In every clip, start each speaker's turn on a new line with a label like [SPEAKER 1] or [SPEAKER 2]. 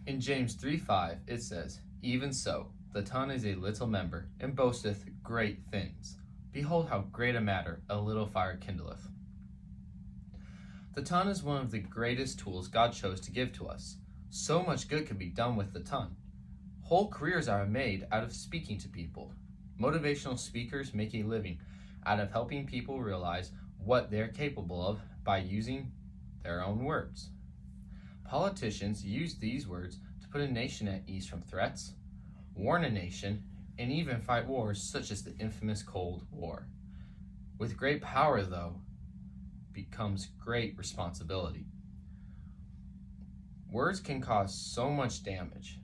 [SPEAKER 1] In James 3:5 it says, "Even so, the tongue is a little member, and boasteth great things. Behold how great a matter a little fire kindleth." The tongue is one of the greatest tools God chose to give to us. So much good can be done with the tongue. Whole careers are made out of speaking to people. Motivational speakers make a living out of helping people realize what they're capable of by using their own words. Politicians use these words to put a nation at ease from threats, warn a nation, and even fight wars such as the infamous Cold War. With great power, though, becomes great responsibility. Words can cause so much damage.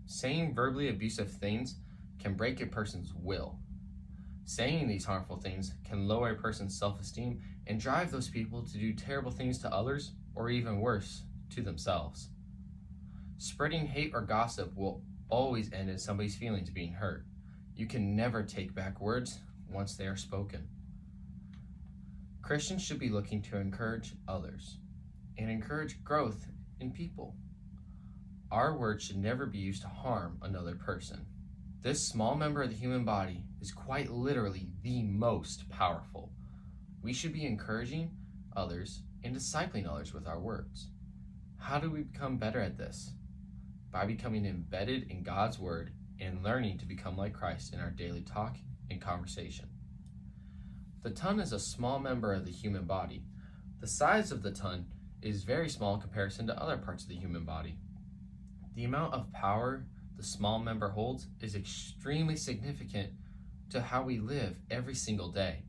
[SPEAKER 1] Saying verbally abusive things can break a person's will. Saying these harmful things can lower a person's self-esteem and drive those people to do terrible things to others, or even worse, to themselves. Spreading hate or gossip will always end in somebody's feelings being hurt. You can never take back words once they are spoken. Christians should be looking to encourage others and encourage growth in people. Our words should never be used to harm another person. This small member of the human body is quite literally the most powerful. We should be encouraging others and discipling others with our words. How do we become better at this? By becoming embedded in God's word and learning to become like Christ in our daily talk and conversation. The tongue is a small member of the human body. The size of the tongue is very small in comparison to other parts of the human body. The amount of power the small member holds is extremely significant to how we live every single day.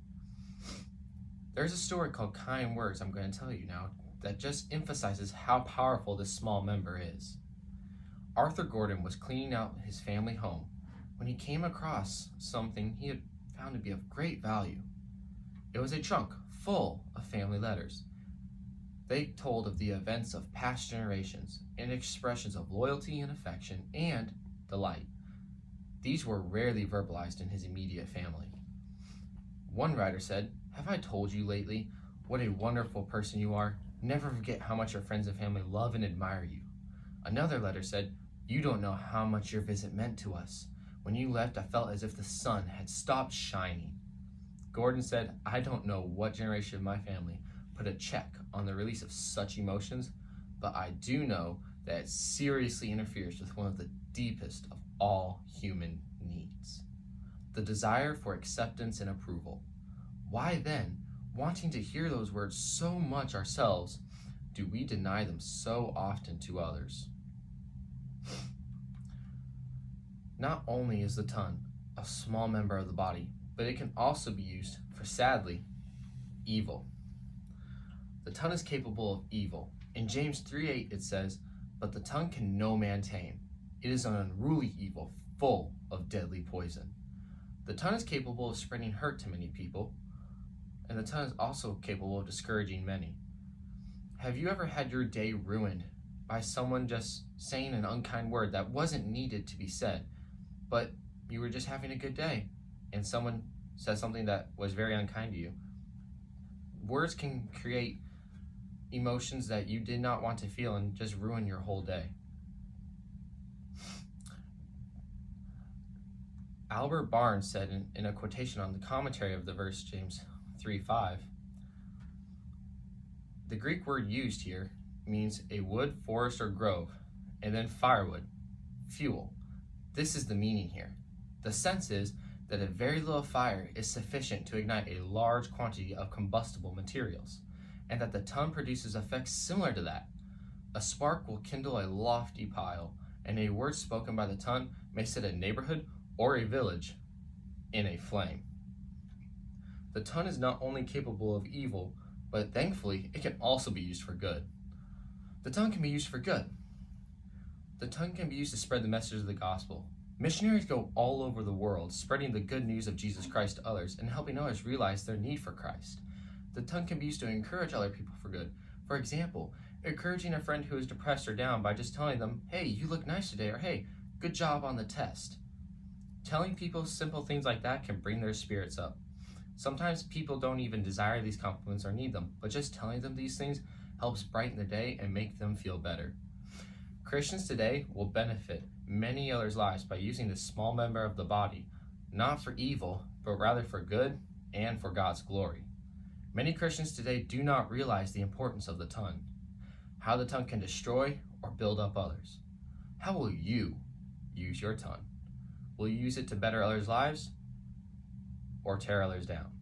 [SPEAKER 1] There's a story called Kind Words I'm going to tell you now that just emphasizes how powerful this small member is. Arthur Gordon was cleaning out his family home when he came across something he had found to be of great value. It was a trunk full of family letters. They told of the events of past generations and expressions of loyalty and affection and delight. These were rarely verbalized in his immediate family. One writer said, "Have I told you lately what a wonderful person you are? Never forget how much your friends and family love and admire you." Another letter said, "You don't know how much your visit meant to us. When you left, I felt as if the sun had stopped shining." Gordon said, "I don't know what generation of my family put a check on the release of such emotions, but I do know that it seriously interferes with one of the deepest of all human needs, the desire for acceptance and approval. Why then, wanting to hear those words so much ourselves, do we deny them so often to others?" Not only is the tongue a small member of the body, but it can also be used for, sadly, evil. The tongue is capable of evil. In James 3:8 it says, "But the tongue can no man tame. It is an unruly evil, full of deadly poison." The tongue is capable of spreading hurt to many people, and the tongue is also capable of discouraging many. Have you ever had your day ruined by someone just saying an unkind word that wasn't needed to be said, but you were just having a good day, and someone said something that was very unkind to you? Words can create emotions that you did not want to feel and just ruin your whole day. Albert Barnes said in a quotation on the commentary of the verse James 3:5, the Greek word used here means a wood, forest, or grove, and then firewood, fuel. This is the meaning here. The sense is that a very little fire is sufficient to ignite a large quantity of combustible materials, and that the tongue produces effects similar to that. A spark will kindle a lofty pile, and a word spoken by the tongue may set a neighborhood or a village in a flame. The tongue is not only capable of evil, but thankfully it can also be used for good. The tongue can be used for good. The tongue can be used to spread the message of the gospel. Missionaries go all over the world spreading the good news of Jesus Christ to others and helping others realize their need for Christ. The tongue can be used to encourage other people for good. For example, encouraging a friend who is depressed or down by just telling them, "Hey, you look nice today," or "Hey, good job on the test." Telling people simple things like that can bring their spirits up. Sometimes people don't even desire these compliments or need them, but just telling them these things helps brighten the day and make them feel better. Christians today will benefit many others' lives by using this small member of the body, not for evil, but rather for good and for God's glory. Many Christians today do not realize the importance of the tongue, how the tongue can destroy or build up others. How will you use your tongue? Will you use it to better others' lives or tear others down?